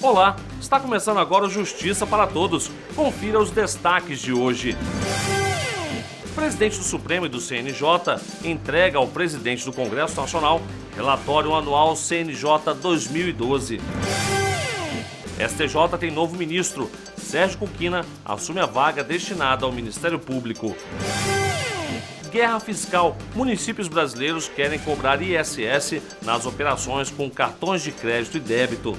Olá, está começando agora o Justiça para Todos. Confira os destaques de hoje. O presidente do Supremo e do CNJ entrega ao presidente do Congresso Nacional relatório anual CNJ 2012. STJ tem novo ministro. Sérgio Cuquina assume a vaga destinada ao Ministério Público. Guerra fiscal. Municípios brasileiros querem cobrar ISS nas operações com cartões de crédito e débito.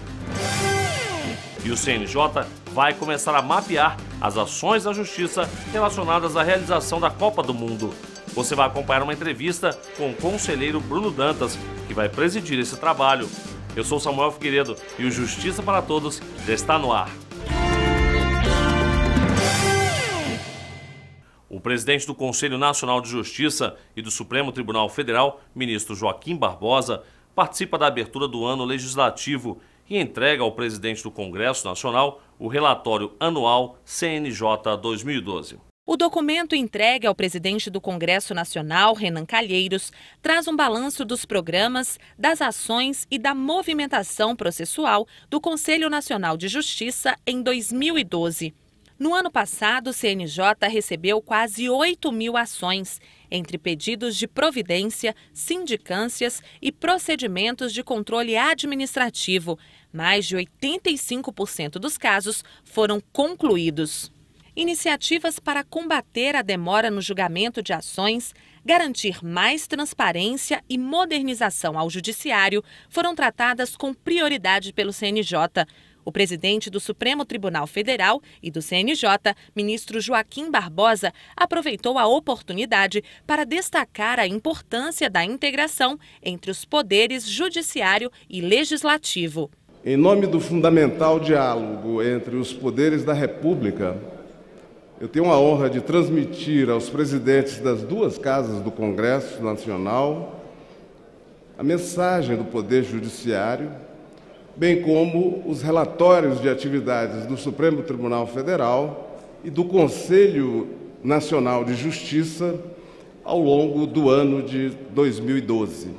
E o CNJ vai começar a mapear as ações da Justiça relacionadas à realização da Copa do Mundo. Você vai acompanhar uma entrevista com o conselheiro Bruno Dantas, que vai presidir esse trabalho. Eu sou Samuel Figueiredo e o Justiça para Todos já está no ar. O presidente do Conselho Nacional de Justiça e do Supremo Tribunal Federal, ministro Joaquim Barbosa, participa da abertura do ano legislativo e entrega ao presidente do Congresso Nacional o relatório anual CNJ 2012. O documento entregue ao presidente do Congresso Nacional, Renan Calheiros, traz um balanço dos programas, das ações e da movimentação processual do Conselho Nacional de Justiça em 2012. No ano passado, o CNJ recebeu quase 8.000 ações, entre pedidos de providência, sindicâncias e procedimentos de controle administrativo. Mais de 85% dos casos foram concluídos. Iniciativas para combater a demora no julgamento de ações, garantir mais transparência e modernização ao judiciário foram tratadas com prioridade pelo CNJ. O presidente do Supremo Tribunal Federal e do CNJ, ministro Joaquim Barbosa, aproveitou a oportunidade para destacar a importância da integração entre os poderes judiciário e legislativo. Em nome do fundamental diálogo entre os poderes da República, eu tenho a honra de transmitir aos presidentes das duas casas do Congresso Nacional a mensagem do Poder Judiciário, bem como os relatórios de atividades do Supremo Tribunal Federal e do Conselho Nacional de Justiça ao longo do ano de 2012.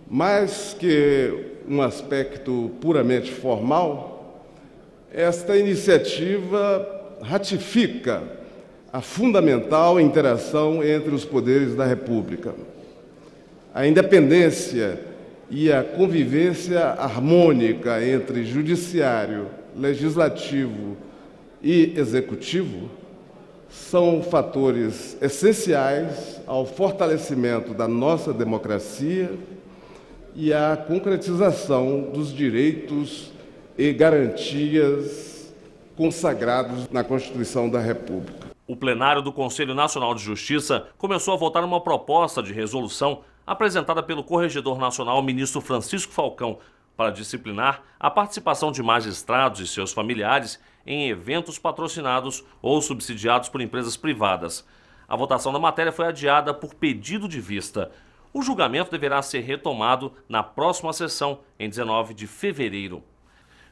Mais que um aspecto puramente formal, esta iniciativa ratifica a fundamental interação entre os poderes da República. A independência e a convivência harmônica entre judiciário, legislativo e executivo são fatores essenciais ao fortalecimento da nossa democracia e à concretização dos direitos e garantias consagrados na Constituição da República. O plenário do Conselho Nacional de Justiça começou a votar uma proposta de resolução apresentada pelo Corregedor Nacional, ministro Francisco Falcão, para disciplinar a participação de magistrados e seus familiares em eventos patrocinados ou subsidiados por empresas privadas. A votação da matéria foi adiada por pedido de vista. O julgamento deverá ser retomado na próxima sessão, em 19 de fevereiro.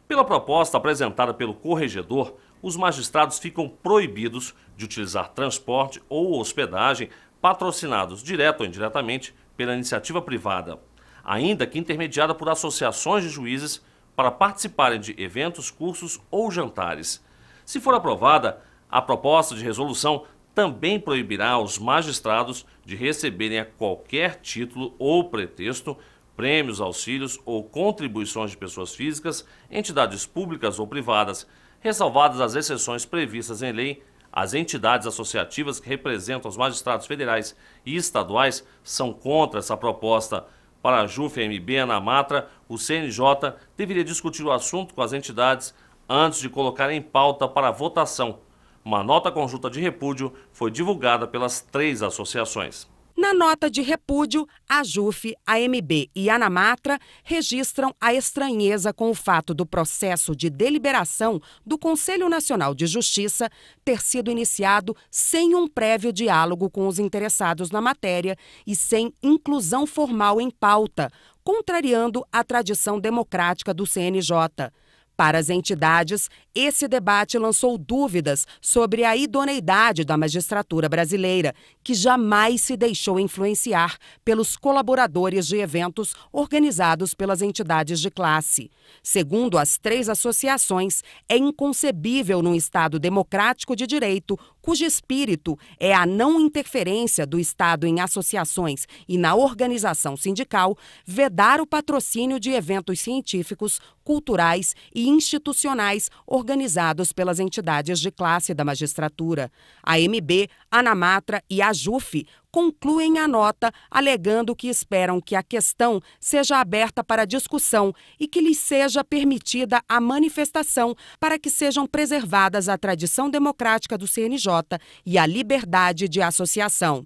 Pela proposta apresentada pelo corregedor, os magistrados ficam proibidos de utilizar transporte ou hospedagem patrocinados, direto ou indiretamente, pela iniciativa privada, ainda que intermediada por associações de juízes para participarem de eventos, cursos ou jantares. Se for aprovada, a proposta de resolução também proibirá aos magistrados de receberem a qualquer título ou pretexto prêmios, auxílios ou contribuições de pessoas físicas, entidades públicas ou privadas, ressalvadas as exceções previstas em lei. As entidades associativas que representam os magistrados federais e estaduais são contra essa proposta. Para a JUF, AMB e ANAMATRA, o CNJ deveria discutir o assunto com as entidades antes de colocar em pauta para votação. Uma nota conjunta de repúdio foi divulgada pelas 3 associações. Na nota de repúdio, a JUF, a AMB e a ANAMATRA registram a estranheza com o fato do processo de deliberação do Conselho Nacional de Justiça ter sido iniciado sem um prévio diálogo com os interessados na matéria e sem inclusão formal em pauta, contrariando a tradição democrática do CNJ. Para as entidades, esse debate lançou dúvidas sobre a idoneidade da magistratura brasileira, que jamais se deixou influenciar pelos colaboradores de eventos organizados pelas entidades de classe. Segundo as 3 associações, é inconcebível num Estado democrático de direito, cujo espírito é a não interferência do Estado em associações e na organização sindical, vedar o patrocínio de eventos científicos, culturais e institucionais organizados pelas entidades de classe da magistratura. A AMB, a ANAMATRA e a JUF concluem a nota alegando que esperam que a questão seja aberta para discussão e que lhes seja permitida a manifestação para que sejam preservadas a tradição democrática do CNJ e a liberdade de associação.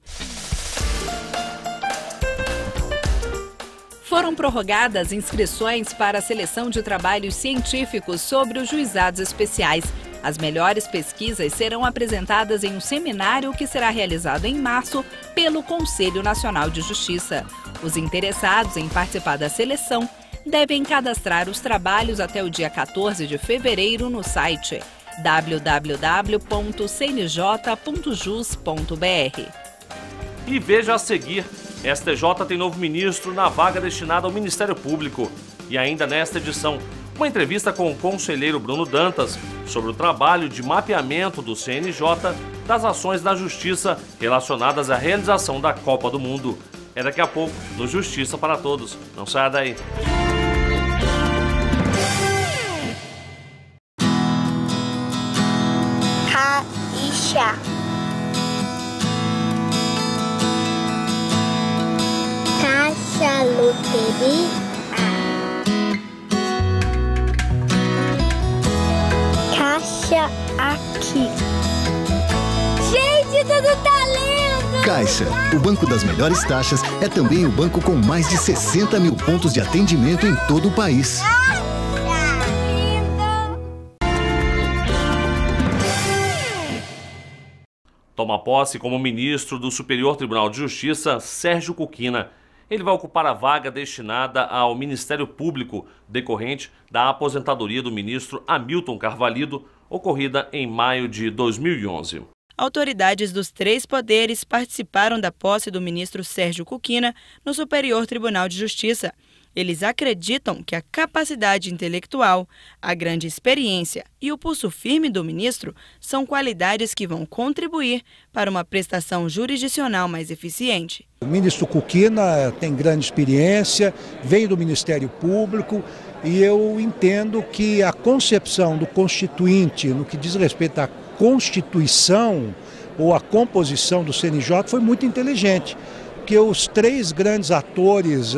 Foram prorrogadas inscrições para a seleção de trabalhos científicos sobre os juizados especiais. As melhores pesquisas serão apresentadas em um seminário que será realizado em março pelo Conselho Nacional de Justiça. Os interessados em participar da seleção devem cadastrar os trabalhos até o dia 14 de fevereiro no site www.cnj.jus.br. E veja a seguir, STJ tem novo ministro na vaga destinada ao Ministério Público. E ainda nesta edição, uma entrevista com o conselheiro Bruno Dantas sobre o trabalho de mapeamento do CNJ das ações da Justiça relacionadas à realização da Copa do Mundo. É daqui a pouco, no Justiça para Todos. Não saia daí. Caixa. Caixa loteria. Caixa aqui. Gente, tudo tá lindo! Caixa, o banco das melhores taxas, é também o banco com mais de 60 mil pontos de atendimento em todo o país. Toma posse como ministro do Superior Tribunal de Justiça, Sérgio Kukina. Ele vai ocupar a vaga destinada ao Ministério Público, decorrente da aposentadoria do ministro Hamilton Carvalho, ocorrida em maio de 2011. Autoridades dos 3 poderes participaram da posse do ministro Sérgio Kukina no Superior Tribunal de Justiça. Eles acreditam que a capacidade intelectual, a grande experiência e o pulso firme do ministro são qualidades que vão contribuir para uma prestação jurisdicional mais eficiente. O ministro Kukina tem grande experiência, veio do Ministério Público e eu entendo que a concepção do constituinte no que diz respeito à Constituição ou à composição do CNJ foi muito inteligente. Porque os 3 grandes atores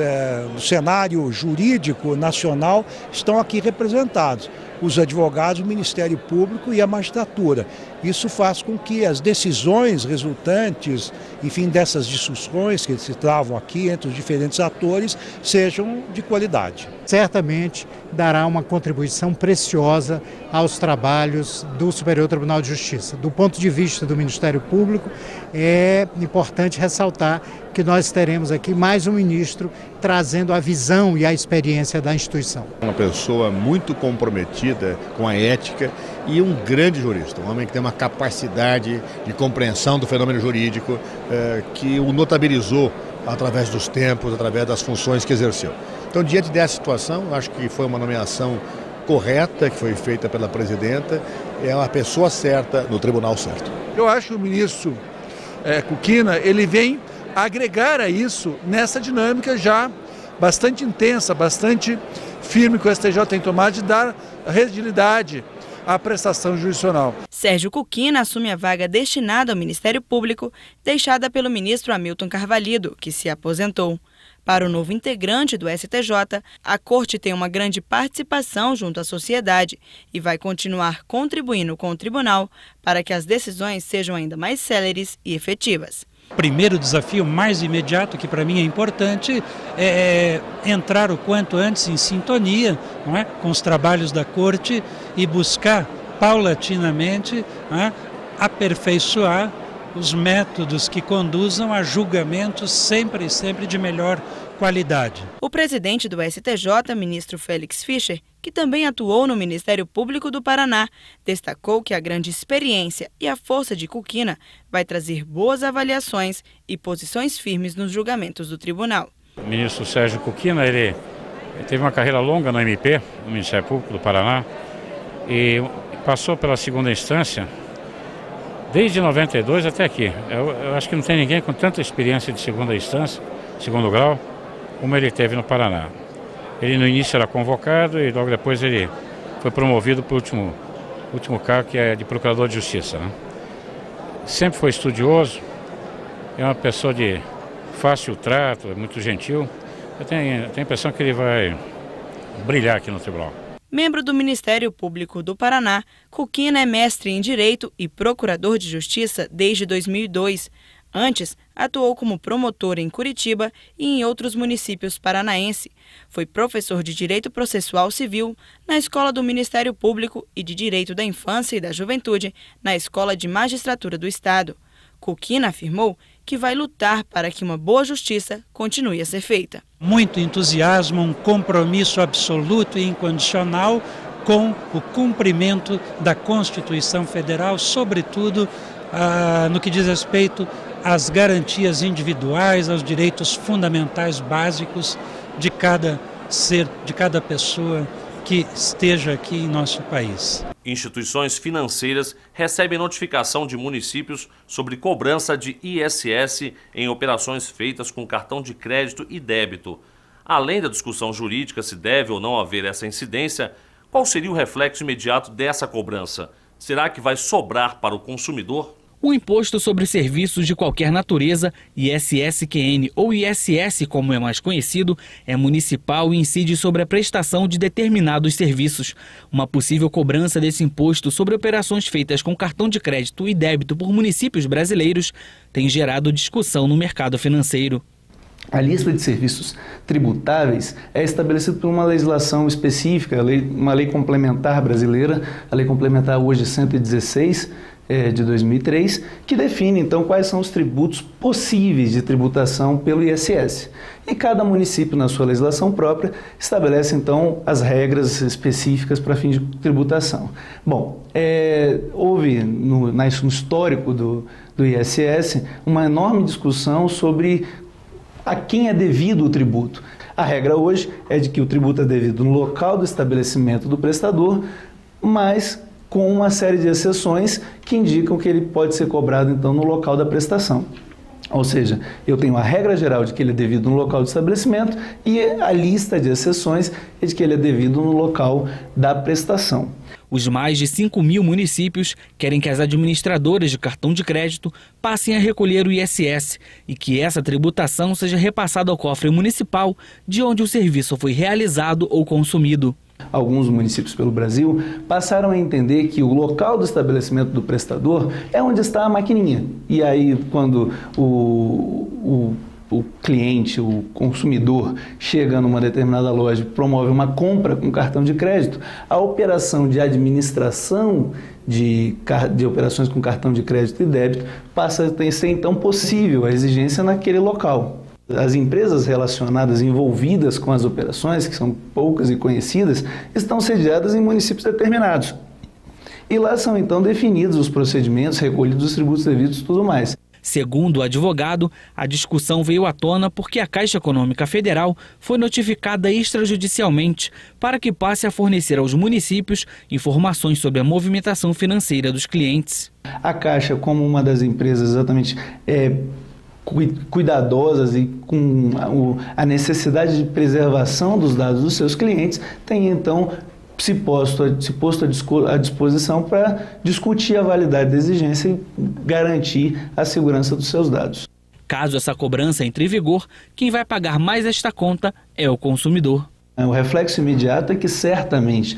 do cenário jurídico nacional estão aqui representados. Os advogados, o Ministério Público e a magistratura. Isso faz com que as decisões resultantes, enfim, dessas discussões que se travam aqui entre os diferentes atores, sejam de qualidade. Certamente dará uma contribuição preciosa aos trabalhos do Superior Tribunal de Justiça. Do ponto de vista do Ministério Público, é importante ressaltar que nós teremos aqui mais um ministro trazendo a visão e a experiência da instituição. Uma pessoa muito comprometida com a ética e um grande jurista, um homem que tem uma capacidade de compreensão do fenômeno jurídico que o notabilizou através dos tempos, através das funções que exerceu. Então, diante dessa situação, acho que foi uma nomeação correta, que foi feita pela presidenta, é uma pessoa certa no tribunal certo. Eu acho que o ministro Kukina, ele vem agregar a isso nessa dinâmica já bastante intensa, bastante firme que o STJ tem tomado de dar agilidade à prestação jurisdicional. Sérgio Kukina assume a vaga destinada ao Ministério Público, deixada pelo ministro Hamilton Carvalho, que se aposentou. Para o novo integrante do STJ, a Corte tem uma grande participação junto à sociedade e vai continuar contribuindo com o tribunal para que as decisões sejam ainda mais céleres e efetivas. O primeiro desafio mais imediato, que para mim é importante, é entrar o quanto antes em sintonia, não é, com os trabalhos da Corte e buscar paulatinamente, não é, aperfeiçoar os métodos que conduzam a julgamentos sempre de melhor qualidade. O presidente do STJ, ministro Félix Fischer, que também atuou no Ministério Público do Paraná, destacou que a grande experiência e a força de Kukina vai trazer boas avaliações e posições firmes nos julgamentos do tribunal. O ministro Sérgio Kukina, ele teve uma carreira longa no MP, no Ministério Público do Paraná, e passou pela segunda instância desde 92 até aqui. Eu acho que não tem ninguém com tanta experiência de segunda instância, segundo grau, como ele teve no Paraná. Ele no início era convocado e logo depois ele foi promovido para o último cargo, que é de Procurador de Justiça, né? Sempre foi estudioso, é uma pessoa de fácil trato, é muito gentil. Eu tenho a impressão que ele vai brilhar aqui no tribunal. Membro do Ministério Público do Paraná, Kukina é mestre em Direito e Procurador de Justiça desde 2002. Antes, atuou como promotor em Curitiba e em outros municípios paranaenses. Foi professor de Direito Processual Civil na Escola do Ministério Público e de Direito da Infância e da Juventude na Escola de Magistratura do Estado. Kukina afirmou que vai lutar para que uma boa justiça continue a ser feita. Muito entusiasmo, um compromisso absoluto e incondicional com o cumprimento da Constituição Federal, sobretudo no que diz respeito às garantias individuais, aos direitos fundamentais básicos de cada ser, de cada pessoa que esteja aqui em nosso país. Instituições financeiras recebem notificação de municípios sobre cobrança de ISS em operações feitas com cartão de crédito e débito. Além da discussão jurídica se deve ou não haver essa incidência, qual seria o reflexo imediato dessa cobrança? Será que vai sobrar para o consumidor? O imposto sobre serviços de qualquer natureza, ISSQN ou ISS, como é mais conhecido, é municipal e incide sobre a prestação de determinados serviços. Uma possível cobrança desse imposto sobre operações feitas com cartão de crédito e débito por municípios brasileiros tem gerado discussão no mercado financeiro. A lista de serviços tributáveis é estabelecida por uma legislação específica, uma lei complementar brasileira, a lei complementar hoje 116, de 2003, que define então quais são os tributos possíveis de tributação pelo ISS. E cada município, na sua legislação própria, estabelece então as regras específicas para fim de tributação. Bom, houve no histórico do ISS uma enorme discussão sobre a quem é devido o tributo. A regra hoje é de que o tributo é devido no local do estabelecimento do prestador, mas com uma série de exceções que indicam que ele pode ser cobrado, então, no local da prestação. Ou seja, eu tenho a regra geral de que ele é devido no local do estabelecimento e a lista de exceções é de que ele é devido no local da prestação. Os mais de 5.000 municípios querem que as administradoras de cartão de crédito passem a recolher o ISS e que essa tributação seja repassada ao cofre municipal de onde o serviço foi realizado ou consumido. Alguns municípios pelo Brasil passaram a entender que o local do estabelecimento do prestador é onde está a maquininha. E aí, quando o cliente, o consumidor, chega numa determinada loja e promove uma compra com cartão de crédito, a operação de administração de operações com cartão de crédito e débito passa a ser então possível a exigência naquele local. As empresas relacionadas, envolvidas com as operações, que são poucas e conhecidas, estão sediadas em municípios determinados. E lá são então definidos os procedimentos, recolhidos os tributos devidos e tudo mais. Segundo o advogado, a discussão veio à tona porque a Caixa Econômica Federal foi notificada extrajudicialmente para que passe a fornecer aos municípios informações sobre a movimentação financeira dos clientes. A Caixa, como uma das empresas exatamente cuidadosas e com a necessidade de preservação dos dados dos seus clientes, tem então se posto à disposição para discutir a validade da exigência e garantir a segurança dos seus dados. Caso essa cobrança entre em vigor, quem vai pagar mais esta conta é o consumidor. O reflexo imediato é que certamente,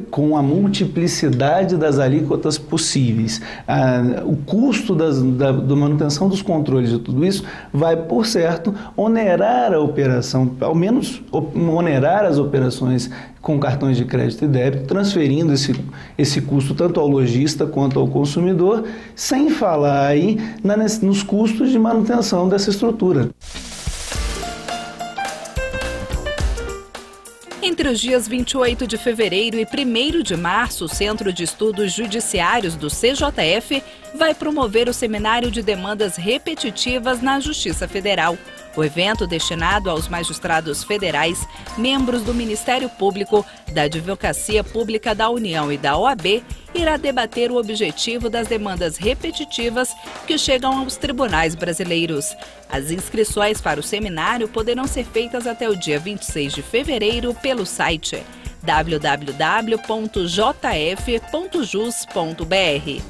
com a multiplicidade das alíquotas possíveis, o custo da manutenção dos controles de tudo isso vai, por certo, onerar a operação, ao menos onerar as operações com cartões de crédito e débito, transferindo esse custo tanto ao lojista quanto ao consumidor, sem falar aí nos custos de manutenção dessa estrutura. Em Entre os dias 28 de fevereiro e 1º de março, o Centro de Estudos Judiciários do CJF vai promover o Seminário de Demandas Repetitivas na Justiça Federal. O evento, destinado aos magistrados federais, membros do Ministério Público, da Advocacia Pública da União e da OAB, irá debater o objetivo das demandas repetitivas que chegam aos tribunais brasileiros. As inscrições para o seminário poderão ser feitas até o dia 26 de fevereiro pelo site www.jf.jus.br.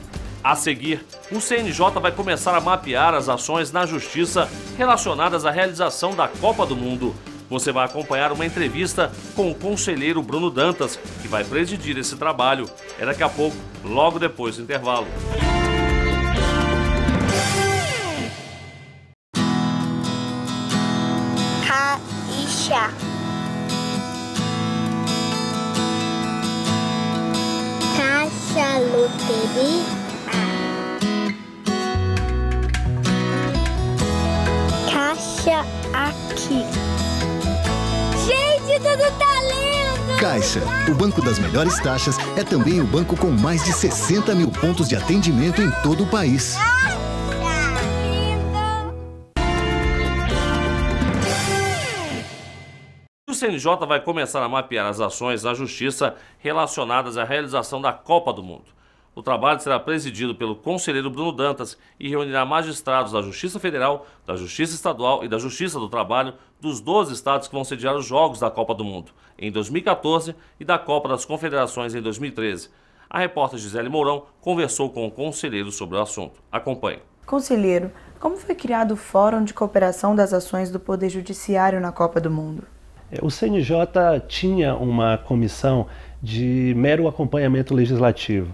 A seguir, o CNJ vai começar a mapear as ações na Justiça relacionadas à realização da Copa do Mundo. Você vai acompanhar uma entrevista com o conselheiro Bruno Dantas, que vai presidir esse trabalho. É daqui a pouco, logo depois do intervalo. Caixa. Caixa loteria. Caixa aqui. Gente, tudo tá lindo! Caixa, o banco das melhores taxas, é também o banco com mais de 60 mil pontos de atendimento em todo o país. O CNJ vai começar a mapear as ações na Justiça relacionadas à realização da Copa do Mundo. O trabalho será presidido pelo conselheiro Bruno Dantas e reunirá magistrados da Justiça Federal, da Justiça Estadual e da Justiça do Trabalho dos 12 estados que vão sediar os Jogos da Copa do Mundo em 2014 e da Copa das Confederações em 2013. A repórter Gisele Mourão conversou com o conselheiro sobre o assunto. Acompanhe. Conselheiro, como foi criado o Fórum de Cooperação das Ações do Poder Judiciário na Copa do Mundo? O CNJ tinha uma comissão de mero acompanhamento legislativo.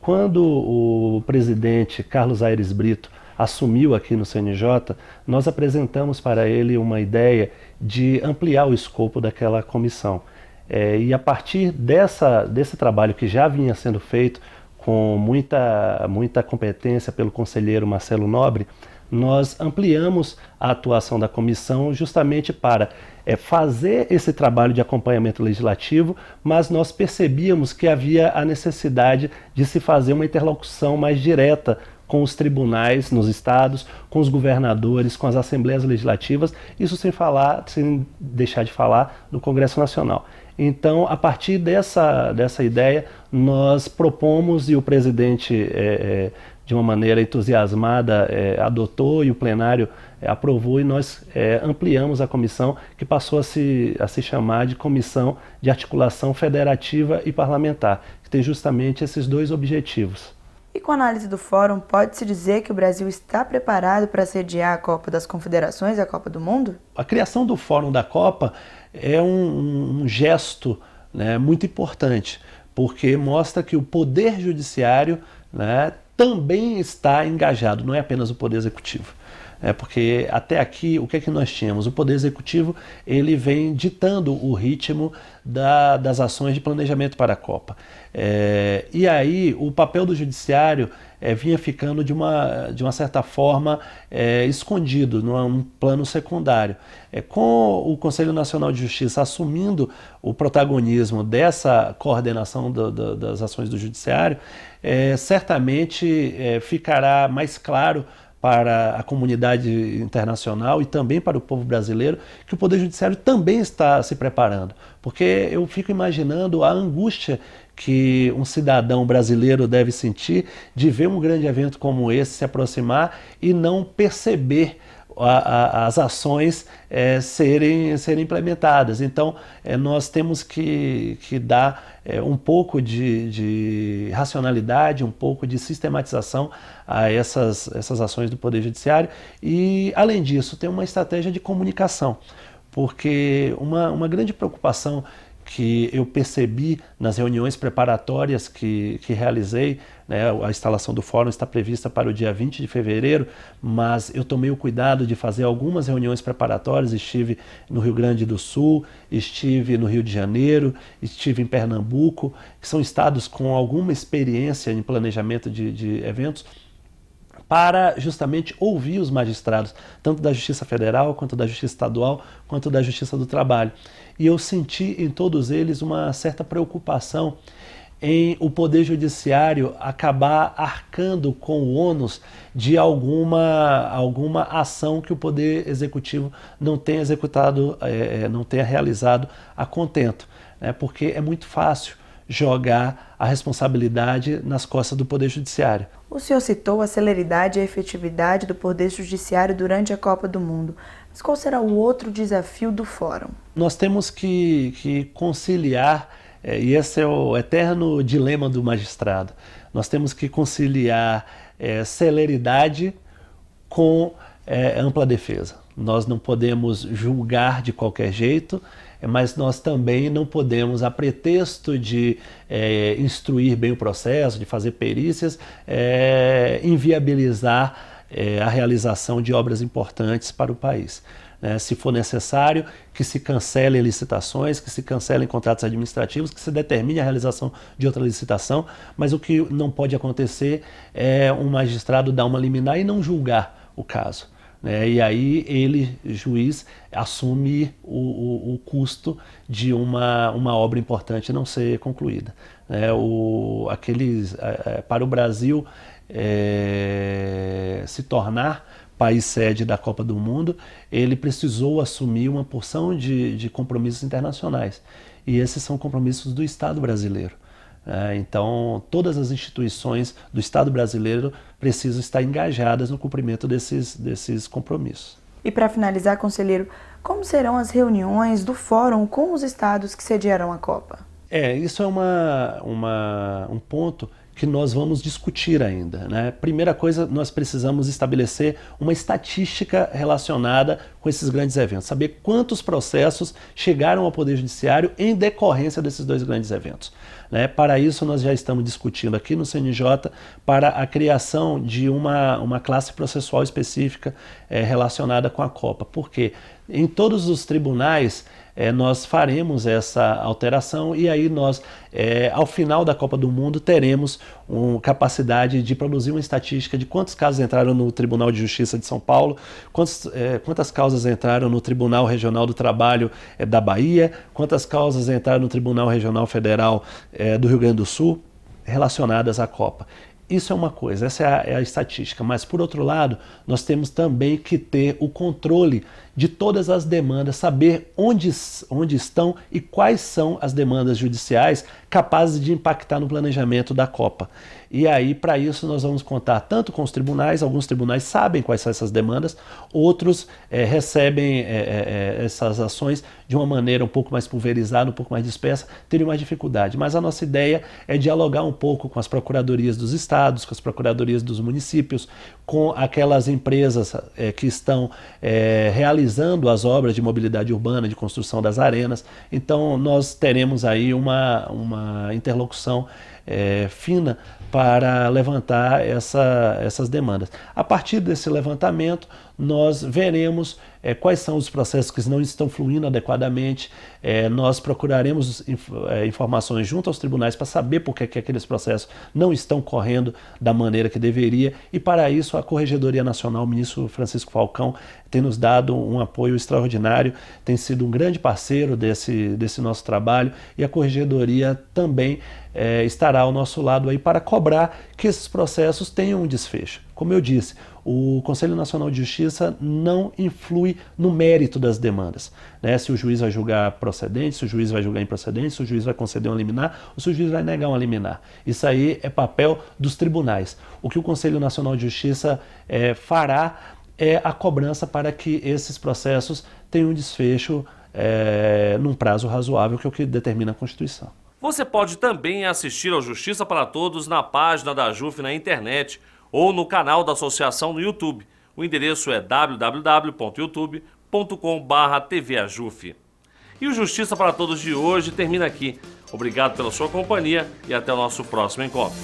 Quando o presidente Carlos Aires Brito assumiu aqui no CNJ, nós apresentamos para ele uma ideia de ampliar o escopo daquela comissão. E a partir desse trabalho que já vinha sendo feito com muita competência pelo conselheiro Marcelo Nobre, nós ampliamos a atuação da comissão justamente para fazer esse trabalho de acompanhamento legislativo, mas nós percebíamos que havia a necessidade de se fazer uma interlocução mais direta com os tribunais nos estados, com os governadores, com as assembleias legislativas, isso sem deixar de falar do Congresso Nacional. Então, a partir dessa ideia, nós propomos e o presidente, de uma maneira entusiasmada, adotou e o plenário aprovou e nós ampliamos a comissão, que passou a se chamar de Comissão de Articulação Federativa e Parlamentar, que tem justamente esses dois objetivos. E com a análise do Fórum, pode-se dizer que o Brasil está preparado para sediar a Copa das Confederações e a Copa do Mundo? A criação do Fórum da Copa é um gesto, né, muito importante, porque mostra que o Poder Judiciário, né, também está engajado, não é apenas o Poder Executivo. Porque até aqui, o que é que nós tínhamos? O Poder Executivo ele vem ditando o ritmo das ações de planejamento para a Copa. E aí o papel do Judiciário vinha ficando de uma certa forma escondido, num plano secundário. Com o Conselho Nacional de Justiça assumindo o protagonismo dessa coordenação das ações do Judiciário, certamente ficará mais claro para a comunidade internacional e também para o povo brasileiro, que o Poder Judiciário também está se preparando. Porque eu fico imaginando a angústia que um cidadão brasileiro deve sentir de ver um grande evento como esse se aproximar e não perceber as ações serem implementadas. Então, nós temos que dar um pouco de racionalidade, um pouco de sistematização a essas ações do Poder Judiciário e, além disso, tem uma estratégia de comunicação, porque uma grande preocupação que eu percebi nas reuniões preparatórias que realizei, né, a instalação do fórum está prevista para o dia 20 de fevereiro, mas eu tomei o cuidado de fazer algumas reuniões preparatórias, estive no Rio Grande do Sul, estive no Rio de Janeiro, estive em Pernambuco, que são estados com alguma experiência em planejamento de eventos, para justamente ouvir os magistrados, tanto da Justiça Federal, quanto da Justiça Estadual, quanto da Justiça do Trabalho. E eu senti em todos eles uma certa preocupação em o Poder Judiciário acabar arcando com o ônus de alguma ação que o Poder Executivo não tenha executado, não tenha realizado a contento, né? Porque é muito fácil jogar a responsabilidade nas costas do Poder Judiciário. O senhor citou a celeridade e a efetividade do Poder Judiciário durante a Copa do Mundo. Mas qual será o outro desafio do Fórum? Nós temos que conciliar, e esse é o eterno dilema do magistrado, nós temos que conciliar celeridade com ampla defesa. Nós não podemos julgar de qualquer jeito, mas nós também não podemos, a pretexto de instruir bem o processo, de fazer perícias, inviabilizar a realização de obras importantes para o país. Se for necessário, que se cancelem licitações, que se cancelem contratos administrativos, que se determine a realização de outra licitação, mas o que não pode acontecer é um magistrado dar uma liminar e não julgar o caso. E aí ele, juiz, assume o custo de uma obra importante não ser concluída. Para o Brasil se tornar país sede da Copa do Mundo, ele precisou assumir uma porção de compromissos internacionais. E esses são compromissos do Estado brasileiro. Então, todas as instituições do Estado brasileiro precisam estar engajadas no cumprimento desses compromissos. E para finalizar, conselheiro, como serão as reuniões do Fórum com os estados que sediarão a Copa? Isso é um ponto que nós vamos discutir ainda, né? Primeira coisa, nós precisamos estabelecer uma estatística relacionada com esses grandes eventos, saber quantos processos chegaram ao Poder Judiciário em decorrência desses dois grandes eventos. Para isso, nós já estamos discutindo aqui no CNJ para a criação de uma classe processual específica relacionada com a Copa. Por quê? Em todos os tribunais, nós faremos essa alteração e aí nós, ao final da Copa do Mundo, teremos capacidade de produzir uma estatística de quantos casos entraram no Tribunal de Justiça de São Paulo, quantas causas entraram no Tribunal Regional do Trabalho da Bahia, quantas causas entraram no Tribunal Regional Federal do Rio Grande do Sul relacionadas à Copa. Isso é uma coisa, essa é a estatística, mas por outro lado, nós temos também que ter o controle de todas as demandas, saber onde estão e quais são as demandas judiciais capazes de impactar no planejamento da Copa. E aí, para isso, nós vamos contar tanto com os tribunais, alguns tribunais sabem quais são essas demandas, outros recebem essas ações de uma maneira um pouco mais pulverizada, um pouco mais dispersa, teriam mais dificuldade. Mas a nossa ideia é dialogar um pouco com as procuradorias dos estados, com as procuradorias dos municípios, com aquelas empresas que estão realizando as obras de mobilidade urbana, de construção das arenas. Então, nós teremos aí uma interlocução fina para levantar essas demandas. A partir desse levantamento, nós veremos quais são os processos que não estão fluindo adequadamente, nós procuraremos informações junto aos tribunais para saber por que aqueles processos não estão correndo da maneira que deveria, e para isso a Corregedoria Nacional, o ministro Francisco Falcão, tem nos dado um apoio extraordinário, tem sido um grande parceiro desse nosso trabalho, e a Corregedoria também estará ao nosso lado aí para cobrar que esses processos tenham um desfecho. Como eu disse, o Conselho Nacional de Justiça não influi no mérito das demandas, se o juiz vai julgar procedente, se o juiz vai julgar improcedente, se o juiz vai conceder um liminar ou se o juiz vai negar um liminar. Isso aí é papel dos tribunais. O que o Conselho Nacional de Justiça fará é a cobrança para que esses processos tenham um desfecho num prazo razoável, que é o que determina a Constituição. Você pode também assistir ao Justiça para Todos na página da AJUF na internet ou no canal da associação no YouTube. O endereço é www.youtube.com/tvajuf. E o Justiça para Todos de hoje termina aqui. Obrigado pela sua companhia e até o nosso próximo encontro.